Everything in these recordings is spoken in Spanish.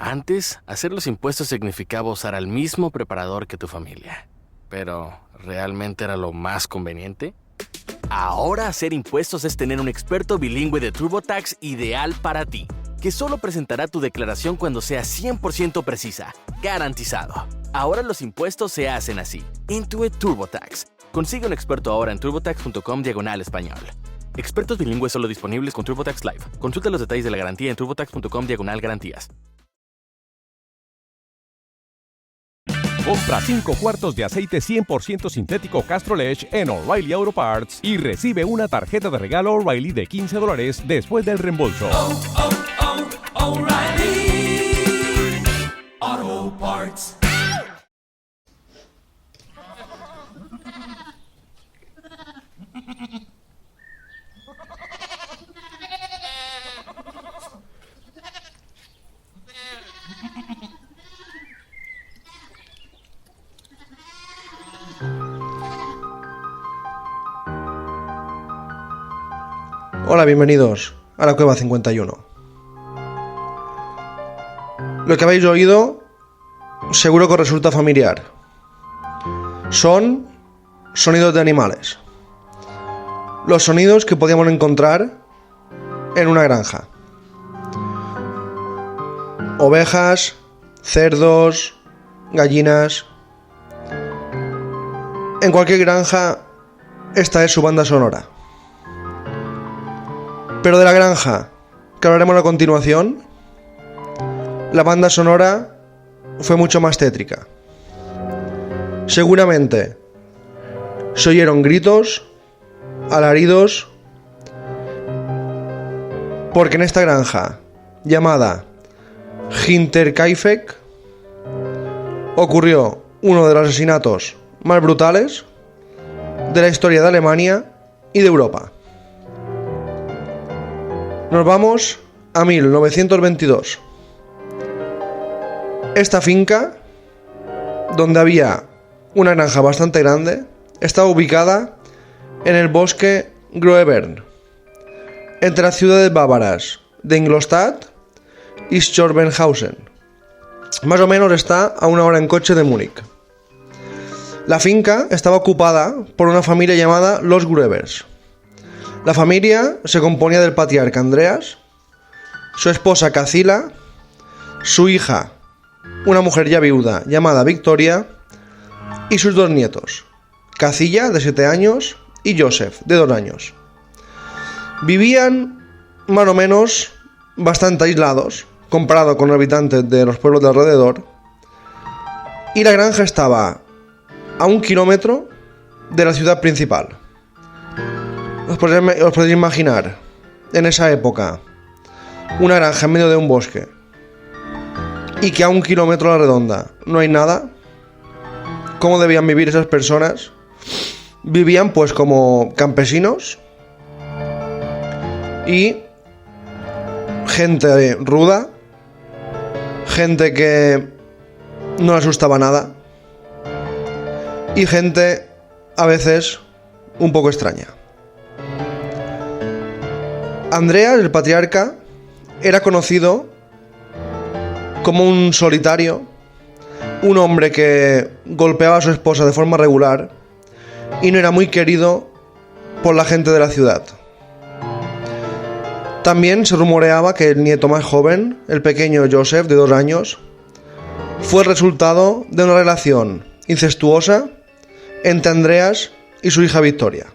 Antes, hacer los impuestos significaba usar al mismo preparador que tu familia. Pero, ¿realmente era lo más conveniente? Ahora hacer impuestos es tener un experto bilingüe de TurboTax ideal para ti, que solo presentará tu declaración cuando sea 100% precisa, garantizado. Ahora los impuestos se hacen así. Intuit TurboTax. Consigue un experto ahora en turbotax.com/español. Expertos bilingües solo disponibles con TurboTax Live. Consulta los detalles de la garantía en turbotax.com/garantías. Compra 5 cuartos de aceite 100% sintético Castrol Edge en O'Reilly Auto Parts y recibe una tarjeta de regalo O'Reilly de $15 después del reembolso. O'Reilly Auto Parts. Hola, bienvenidos a la Cueva 51. Lo que habéis oído seguro que os resulta familiar. Son sonidos de animales. Los sonidos que podíamos encontrar en una granja. Ovejas, cerdos, gallinas. En cualquier granja, esta es su banda sonora. Pero de la granja, que hablaremos a continuación, la banda sonora fue mucho más tétrica. Seguramente se oyeron gritos, alaridos, porque en esta granja, llamada Hinterkaifeck, ocurrió uno de los asesinatos más brutales de la historia de Alemania y de Europa. Nos vamos a 1922. Esta finca, donde había una granja bastante grande, estaba ubicada en el bosque Groebern, entre las ciudades bávaras de Ingolstadt y Schorbenhausen. Más o menos está a 1 hora en coche de Múnich. La finca estaba ocupada por una familia llamada los Gruebers. La familia se componía del patriarca Andreas, su esposa Cacila, su hija, una mujer ya viuda llamada Victoria, y sus 2 nietos, Cacilla, de 7 años, y Joseph, de 2 años. Vivían más o menos bastante aislados, comparado con los habitantes de los pueblos de alrededor, y la granja estaba a 1 kilómetro de la ciudad principal. Os podéis imaginar, en esa época, una granja en medio de un bosque y que a 1 kilómetro a la redonda no hay nada. ¿Cómo debían vivir esas personas? Vivían pues como campesinos y gente ruda, gente que no le asustaba nada y gente a veces un poco extraña. Andreas, el patriarca, era conocido como un solitario, un hombre que golpeaba a su esposa de forma regular y no era muy querido por la gente de la ciudad. También se rumoreaba que el nieto más joven, el pequeño Joseph, de 2 años, fue el resultado de una relación incestuosa entre Andreas y su hija Victoria.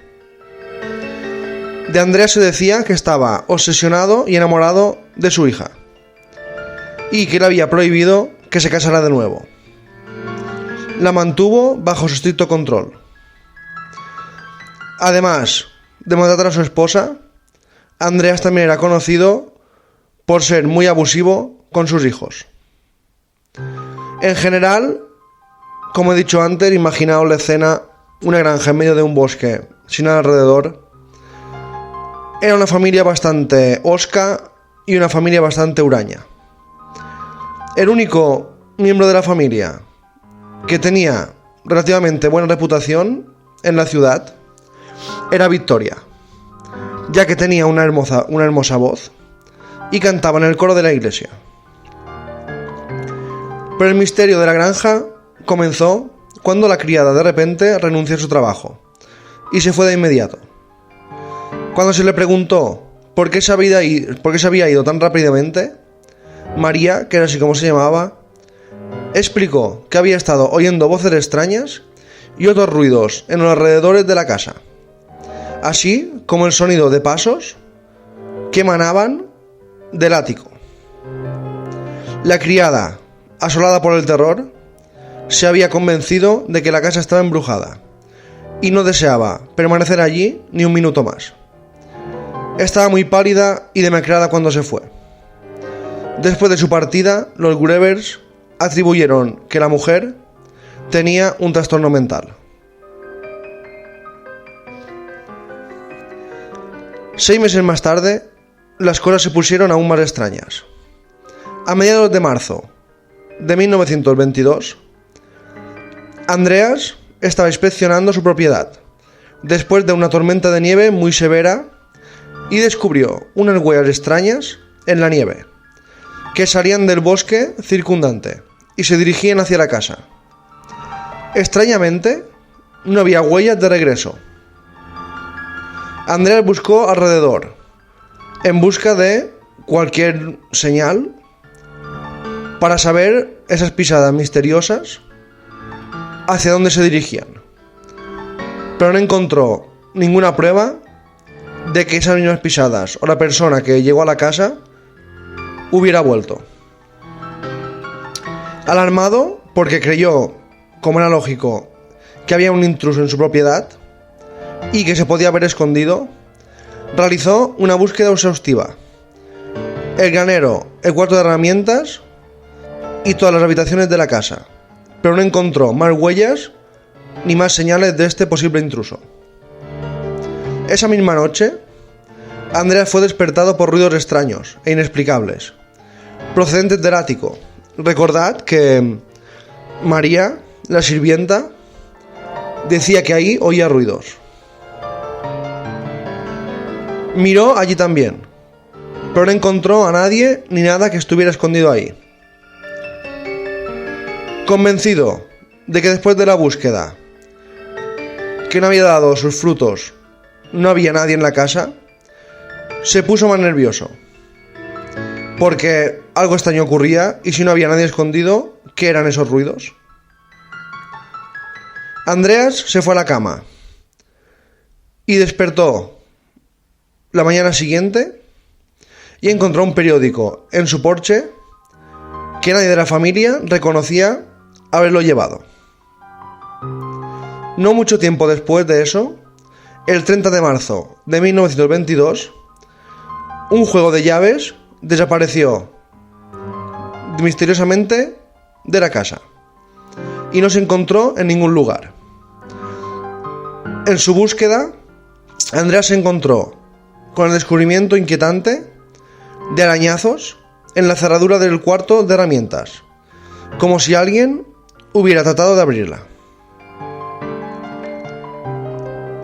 De Andreas se decía que estaba obsesionado y enamorado de su hija y que le había prohibido que se casara de nuevo. La mantuvo bajo su estricto control. Además de maltratar a su esposa, Andreas también era conocido por ser muy abusivo con sus hijos. En general, como he dicho antes, imaginaos la escena: una granja en medio de un bosque sin nada alrededor. Era una familia bastante hosca y una familia bastante huraña. El único miembro de la familia que tenía relativamente buena reputación en la ciudad era Victoria, ya que tenía una hermosa voz y cantaba en el coro de la iglesia. Pero el misterio de la granja comenzó cuando la criada de repente renunció a su trabajo y se fue de inmediato. Cuando se le preguntó por qué se había ido tan rápidamente, María, que era así como se llamaba, explicó que había estado oyendo voces extrañas y otros ruidos en los alrededores de la casa, así como el sonido de pasos que emanaban del ático. La criada, asolada por el terror, se había convencido de que la casa estaba embrujada y no deseaba permanecer allí ni un minuto más. Estaba muy pálida y demacrada cuando se fue. Después de su partida, los Grevers atribuyeron que la mujer tenía un trastorno mental. 6 meses más tarde, las cosas se pusieron aún más extrañas. A mediados de marzo de 1922, Andreas estaba inspeccionando su propiedad después de una tormenta de nieve muy severa y descubrió unas huellas extrañas en la nieve que salían del bosque circundante y se dirigían hacia la casa. Extrañamente, no había huellas de regreso. Andreas buscó alrededor en busca de cualquier señal para saber esas pisadas misteriosas hacia dónde se dirigían, pero no encontró ninguna prueba de que esas mismas pisadas o la persona que llegó a la casa hubiera vuelto. Alarmado porque creyó, como era lógico, que había un intruso en su propiedad y que se podía haber escondido, realizó una búsqueda exhaustiva: el granero, el cuarto de herramientas y todas las habitaciones de la casa, pero no encontró más huellas ni más señales de este posible intruso. Esa misma noche, Andreas fue despertado por ruidos extraños e inexplicables, procedentes del ático. Recordad que María, la sirvienta, decía que ahí oía ruidos. Miró allí también, pero no encontró a nadie ni nada que estuviera escondido ahí. Convencido de que después de la búsqueda, que no había dado sus frutos, no había nadie en la casa, se puso más nervioso, porque algo extraño ocurría, y si no había nadie escondido, ¿qué eran esos ruidos? Andreas se fue a la cama y despertó la mañana siguiente y encontró un periódico en su porche que nadie de la familia reconocía haberlo llevado. No mucho tiempo después de eso, el 30 de marzo de 1922, un juego de llaves desapareció misteriosamente de la casa y no se encontró en ningún lugar. En su búsqueda, Andreas se encontró con el descubrimiento inquietante de arañazos en la cerradura del cuarto de herramientas, como si alguien hubiera tratado de abrirla.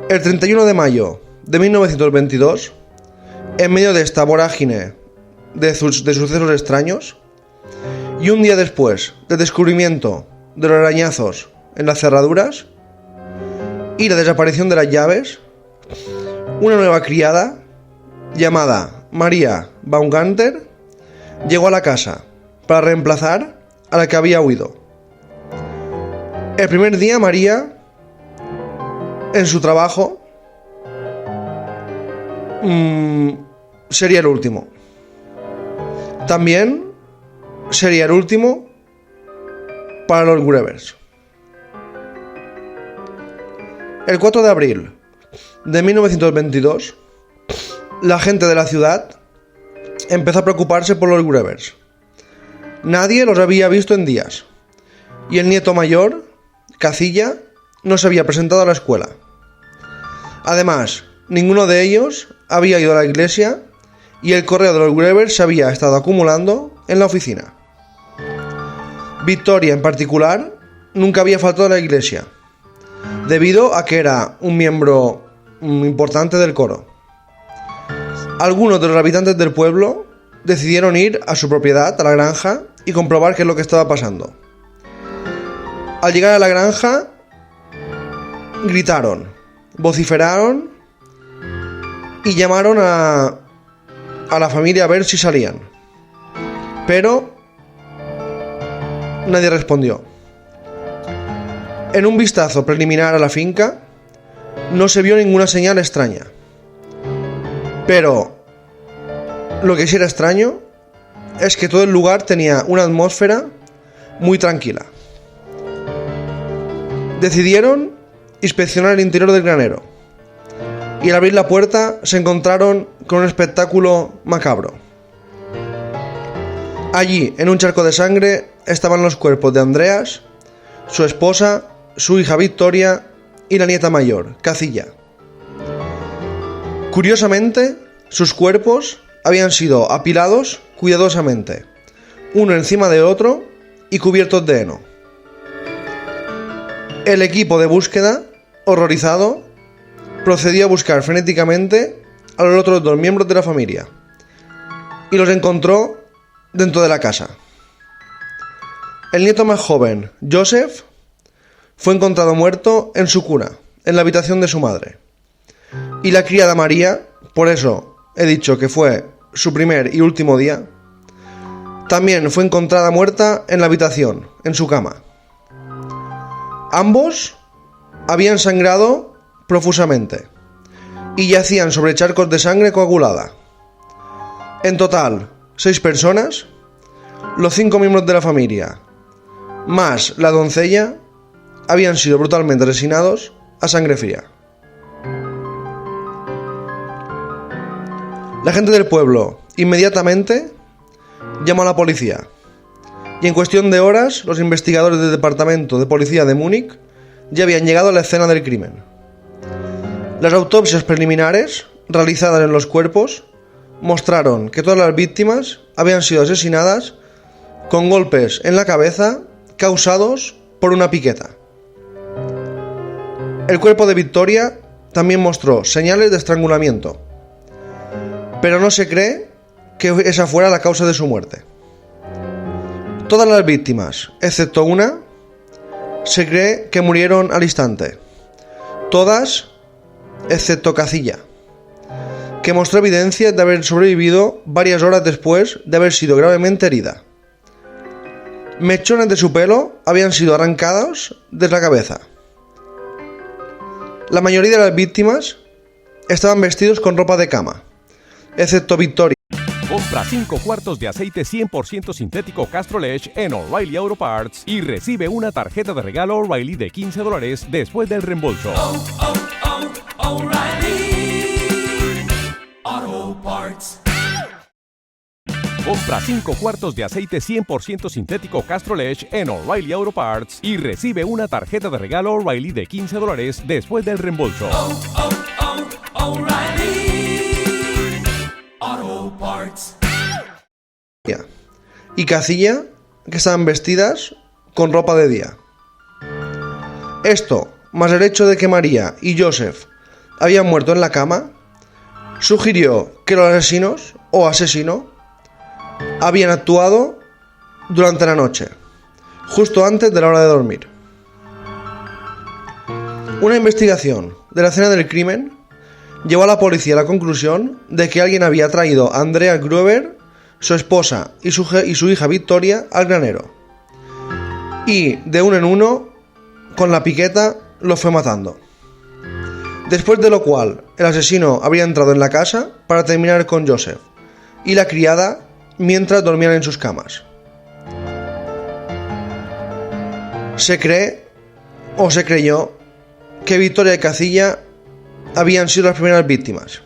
El 31 de mayo de 1922, en medio de esta vorágine de sucesos extraños, y un día después del descubrimiento de los arañazos en las cerraduras y la desaparición de las llaves, una nueva criada llamada María Baumgartner llegó a la casa para reemplazar a la que había huido. El primer día, María, en su trabajo, sería el último. También sería el último para los Grevers. El 4 de abril de 1922, la gente de la ciudad empezó a preocuparse por los Grevers. Nadie los había visto en días, y el nieto mayor, Cacilla, no se había presentado a la escuela. Además, ninguno de ellos había ido a la iglesia y el correo de los Grevers se había estado acumulando en la oficina. Victoria, en particular, nunca había faltado a la iglesia, debido a que era un miembro importante del coro. Algunos de los habitantes del pueblo decidieron ir a su propiedad, a la granja, y comprobar qué es lo que estaba pasando. Al llegar a la granja, gritaron, vociferaron y llamaron a la familia a ver si salían. Pero nadie respondió. En un vistazo preliminar a la finca, no se vio ninguna señal extraña. Pero lo que sí era extraño es que todo el lugar tenía una atmósfera muy tranquila. Decidieron inspeccionar el interior del granero y al abrir la puerta se encontraron con un espectáculo macabro. Allí, en un charco de sangre, estaban los cuerpos de Andreas, su esposa, su hija Victoria y la nieta mayor, Cacilla. Curiosamente, sus cuerpos habían sido apilados cuidadosamente, uno encima de otro y cubiertos de heno. El equipo de búsqueda, horrorizado, procedió a buscar frenéticamente a los otros dos miembros de la familia y los encontró dentro de la casa. El nieto más joven, Joseph, fue encontrado muerto en su cuna, en la habitación de su madre. Y la criada María, por eso he dicho que fue su primer y último día, también fue encontrada muerta en la habitación, en su cama. Ambos habían sangrado profusamente y yacían sobre charcos de sangre coagulada. En total, 6 personas, los 5 miembros de la familia, más la doncella, habían sido brutalmente asesinados a sangre fría. La gente del pueblo inmediatamente llamó a la policía y en cuestión de horas los investigadores del departamento de policía de Múnich ya habían llegado a la escena del crimen. Las autopsias preliminares realizadas en los cuerpos mostraron que todas las víctimas habían sido asesinadas con golpes en la cabeza causados por una piqueta. El cuerpo de Victoria también mostró señales de estrangulamiento, pero no se cree que esa fuera la causa de su muerte. Todas las víctimas, excepto una, se cree que murieron al instante. Todas, excepto Cacilla, que mostró evidencia de haber sobrevivido varias horas después de haber sido gravemente herida. Mechones de su pelo habían sido arrancados de la cabeza. La mayoría de las víctimas estaban vestidos con ropa de cama, excepto Victoria. Compra 5 cuartos de aceite 100% sintético Castrol Edge en O'Reilly Auto Parts y recibe una tarjeta de regalo O'Reilly de $15 después del reembolso. O'Reilly Auto Parts. Compra 5 cuartos de aceite 100% sintético Castrol Edge en O'Reilly Auto Parts y recibe una tarjeta de regalo O'Reilly de $15 después del reembolso. O'Reilly Auto Parts. Y Cacilla, que estaban vestidas con ropa de día. Esto, más el hecho de que María y Joseph habían muerto en la cama, sugirió que los asesinos o asesino habían actuado durante la noche, justo antes de la hora de dormir. Una investigación de la escena del crimen llevó a la policía a la conclusión de que alguien había traído a Andrea Gruber, su esposa y su hija Victoria al granero, y de uno en uno, con la piqueta, los fue matando. Después de lo cual, el asesino habría entrado en la casa para terminar con Joseph y la criada mientras dormían en sus camas. Se cree, o se creyó, que Victoria y Cacilla habían sido las primeras víctimas,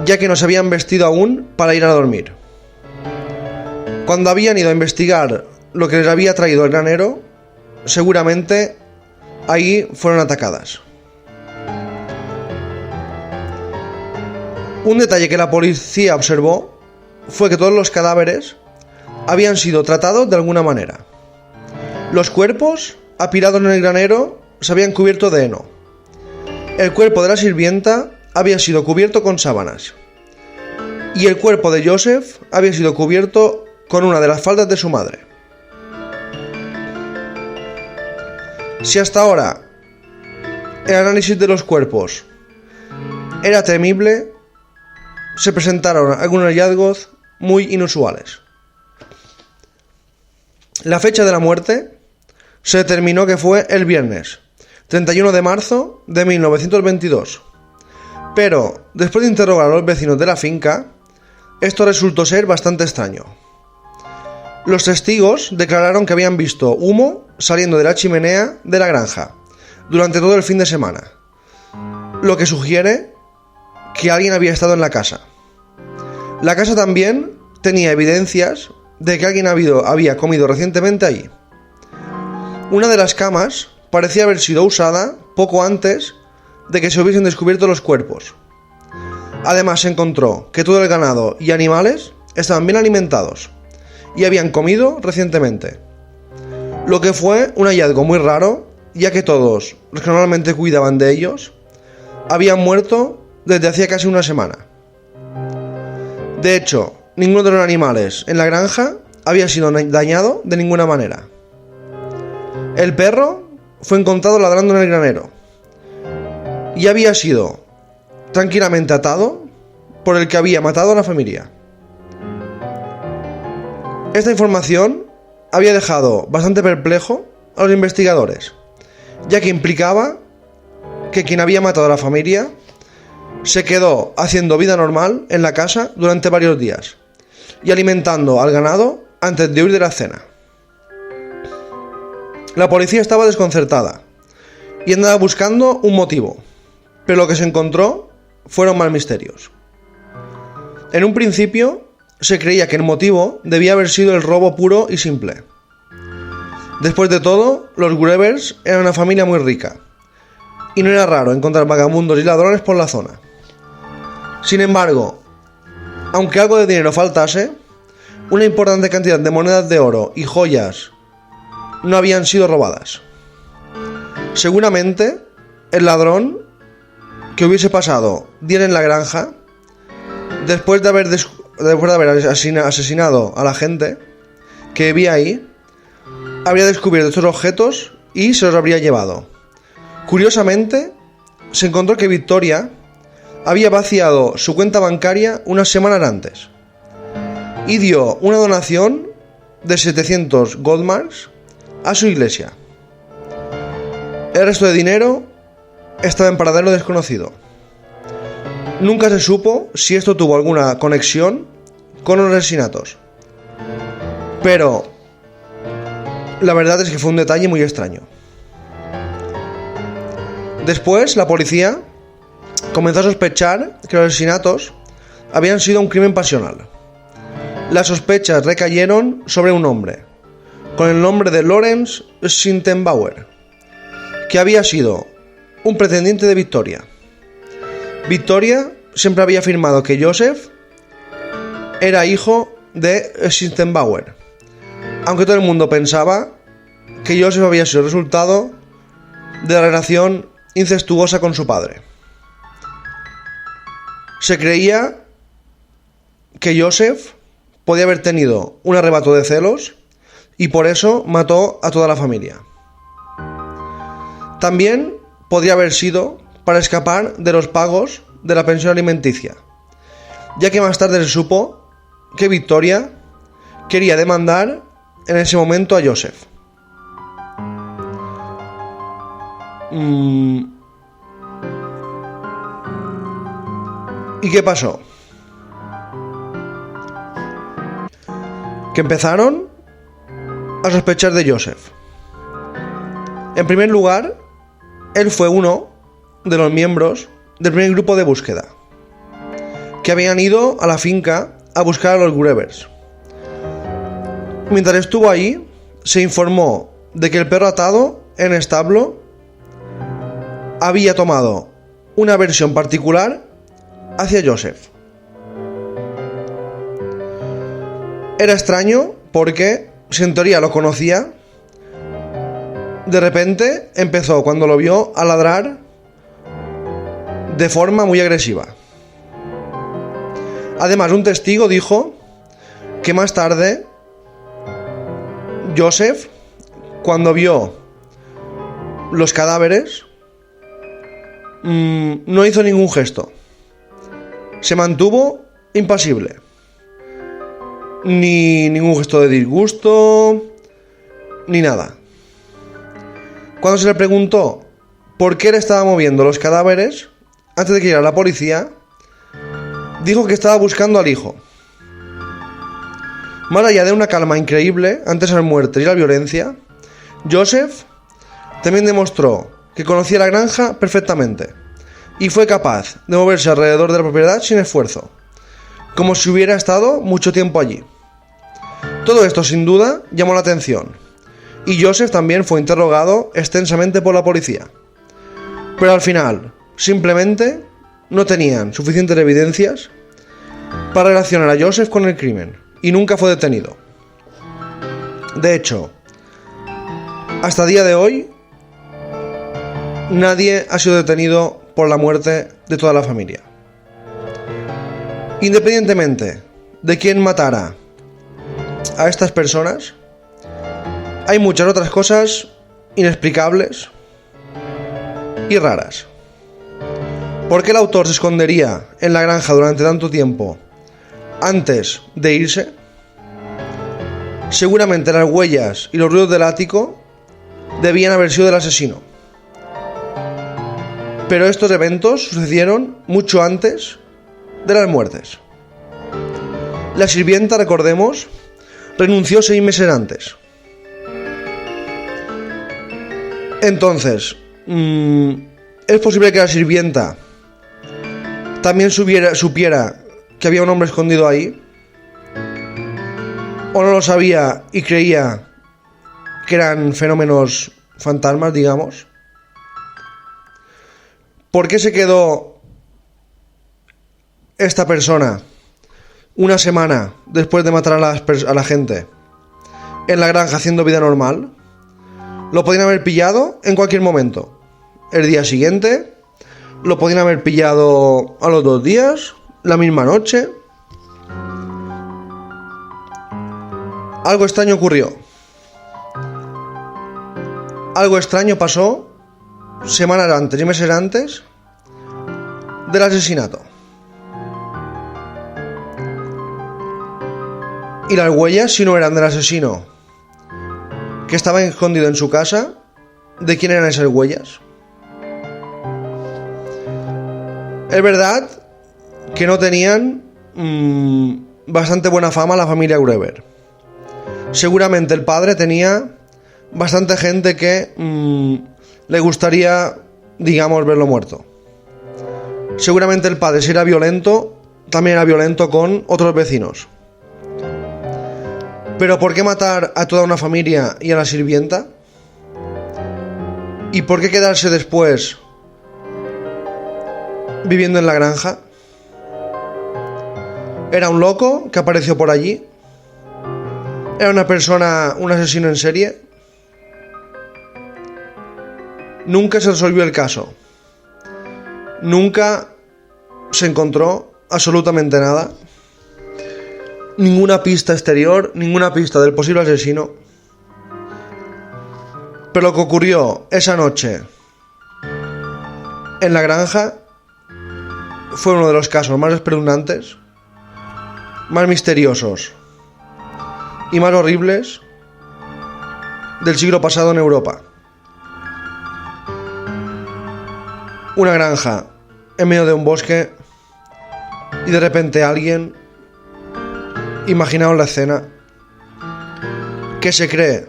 ya que no se habían vestido aún para ir a dormir. Cuando habían ido a investigar lo que les había traído el granero, seguramente ahí fueron atacadas. Un detalle que la policía observó fue que todos los cadáveres habían sido tratados de alguna manera. Los cuerpos, apilados en el granero, se habían cubierto de heno. El cuerpo de la sirvienta había sido cubierto con sábanas. Y el cuerpo de Joseph había sido cubierto con una de las faldas de su madre. Si hasta ahora el análisis de los cuerpos era temible, se presentaron algunos hallazgos muy inusuales. La fecha de la muerte se determinó que fue el viernes 31 de marzo de 1922, pero después de interrogar a los vecinos de la finca, esto resultó ser bastante extraño. Los testigos declararon que habían visto humo saliendo de la chimenea de la granja durante todo el fin de semana, lo que sugiere que alguien había estado en la casa. La casa también tenía evidencias de que alguien había comido recientemente allí. Una de las camas parecía haber sido usada poco antes de que se hubiesen descubierto los cuerpos. Además, se encontró que todo el ganado y animales estaban bien alimentados y habían comido recientemente, lo que fue un hallazgo muy raro, ya que todos los que normalmente cuidaban de ellos habían muerto desde hacía casi una semana. De hecho, ninguno de los animales en la granja había sido dañado de ninguna manera. El perro fue encontrado ladrando en el granero y había sido tranquilamente atado por el que había matado a la familia. Esta información había dejado bastante perplejo a los investigadores, ya que implicaba que quien había matado a la familia se quedó haciendo vida normal en la casa durante varios días y alimentando al ganado antes de huir de la cena. La policía estaba desconcertada y andaba buscando un motivo, pero lo que se encontró fueron más misterios. En un principio se creía que el motivo debía haber sido el robo puro y simple. Después de todo, los Grubers eran una familia muy rica y no era raro encontrar vagabundos y ladrones por la zona. Sin embargo, aunque algo de dinero faltase, una importante cantidad de monedas de oro y joyas no habían sido robadas. Seguramente, el ladrón que hubiese pasado días en la granja, después de haber asesinado a la gente que vivía ahí, habría descubierto estos objetos y se los habría llevado. Curiosamente, se encontró que Victoria había vaciado su cuenta bancaria unas semanas antes y dio una donación de 700 goldmarks a su iglesia. El resto de dinero estaba en paradero desconocido. Nunca se supo si esto tuvo alguna conexión con los asesinatos, pero la verdad es que fue un detalle muy extraño. Después, la policía comenzó a sospechar que los asesinatos habían sido un crimen pasional. Las sospechas recayeron sobre un hombre, con el nombre de Lawrence Schintenbauer, que había sido un pretendiente de Victoria. Victoria siempre había afirmado que Joseph era hijo de Schintenbauer, aunque todo el mundo pensaba que Joseph había sido el resultado de la relación incestuosa con su padre. Se creía que Joseph podía haber tenido un arrebato de celos y por eso mató a toda la familia. También podría haber sido para escapar de los pagos de la pensión alimenticia, ya que más tarde se supo que Victoria quería demandar en ese momento a Joseph. ¿Y qué pasó? Que empezaron a sospechar de Joseph. En primer lugar, él fue uno de los miembros del primer grupo de búsqueda, que habían ido a la finca a buscar a los Grubers. Mientras estuvo ahí, se informó de que el perro atado en el establo había tomado una aversión particular hacia Joseph. Era extraño porque, si en teoría lo conocía, de repente empezó, cuando lo vio, a ladrar de forma muy agresiva. Además, un testigo dijo que más tarde Joseph, cuando vio los cadáveres, no hizo ningún gesto. Se mantuvo impasible. Ni ningún gesto de disgusto, ni nada. Cuando se le preguntó por qué le estaba moviendo los cadáveres, antes de que llegara la policía, dijo que estaba buscando al hijo. Más allá de una calma increíble ante esa muerte y la violencia, Joseph también demostró que conocía la granja perfectamente y fue capaz de moverse alrededor de la propiedad sin esfuerzo, como si hubiera estado mucho tiempo allí. Todo esto sin duda llamó la atención, y Joseph también fue interrogado extensamente por la policía. Pero al final, simplemente no tenían suficientes evidencias para relacionar a Joseph con el crimen, y nunca fue detenido. De hecho, hasta día de hoy, nadie ha sido detenido por la muerte de toda la familia. Independientemente de quién matara a estas personas, hay muchas otras cosas inexplicables y raras. ¿Por qué el autor se escondería en la granja durante tanto tiempo antes de irse? Seguramente las huellas y los ruidos del ático debían haber sido del asesino. Pero estos eventos sucedieron mucho antes de las muertes. La sirvienta, recordemos, renunció 6 meses antes. Entonces, ¿es posible que la sirvienta también supiera que había un hombre escondido ahí? ¿O no lo sabía y creía que eran fenómenos fantasmas, digamos? ¿Por qué se quedó esta persona una semana después de matar a la gente en la granja haciendo vida normal? Lo podían haber pillado en cualquier momento. El día siguiente, lo podían haber pillado a los 2 días, la misma noche. Algo extraño ocurrió. Algo extraño pasó semanas antes y meses antes del asesinato. Y las huellas, si no eran del asesino que estaba escondido en su casa, ¿de quién eran esas huellas? Es verdad que no tenían bastante buena fama la familia Grueber. Seguramente el padre tenía bastante gente que le gustaría, digamos, verlo muerto. Seguramente el padre, si era violento, también era violento con otros vecinos. Pero ¿por qué matar a toda una familia y a la sirvienta? ¿Y por qué quedarse después viviendo en la granja? ¿Era un loco que apareció por allí? ¿Era una persona, un asesino en serie? Nunca se resolvió el caso. Nunca se encontró absolutamente nada. Ninguna pista exterior, ninguna pista del posible asesino. Pero lo que ocurrió esa noche en la granja fue uno de los casos más espeluznantes, más misteriosos y más horribles del siglo pasado en Europa. Una granja en medio de un bosque y de repente alguien, imaginaos la escena, que se cree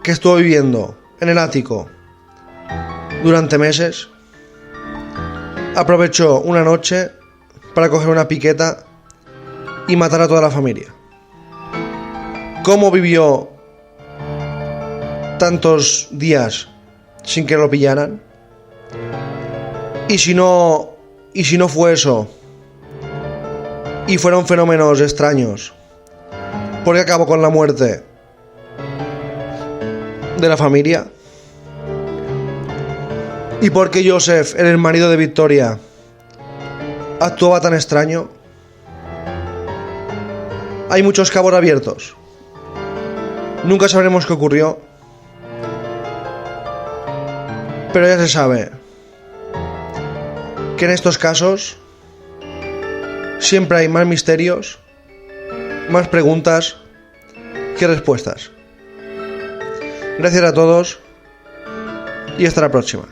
que estuvo viviendo en el ático durante meses, aprovechó una noche para coger una piqueta y matar a toda la familia. ¿Cómo vivió tantos días sin que lo pillaran? Y si no fue eso, y fueron fenómenos extraños, ¿por qué acabó con la muerte de la familia? ¿Y por qué Joseph, el marido de Victoria, actuaba tan extraño? Hay muchos cabos abiertos. Nunca sabremos qué ocurrió, pero ya se sabe que en estos casos siempre hay más misterios, más preguntas que respuestas. Gracias a todos y hasta la próxima.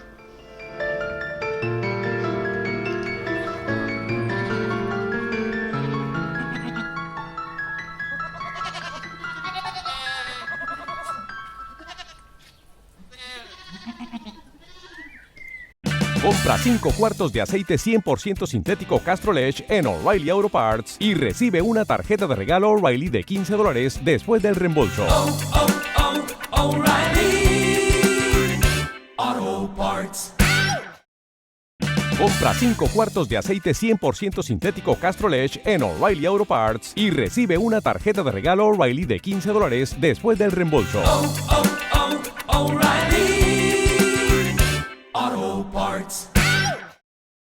Compra 5 cuartos de aceite 100% sintético Castrol Edge en O'Reilly Auto Parts y recibe una tarjeta de regalo O'Reilly de $15 después del reembolso. O'Reilly Auto Parts. Compra 5 cuartos de aceite 100% sintético Castrol Edge en O'Reilly Auto Parts y recibe una tarjeta de regalo O'Reilly de $15 después del reembolso. O'Reilly Auto Parts.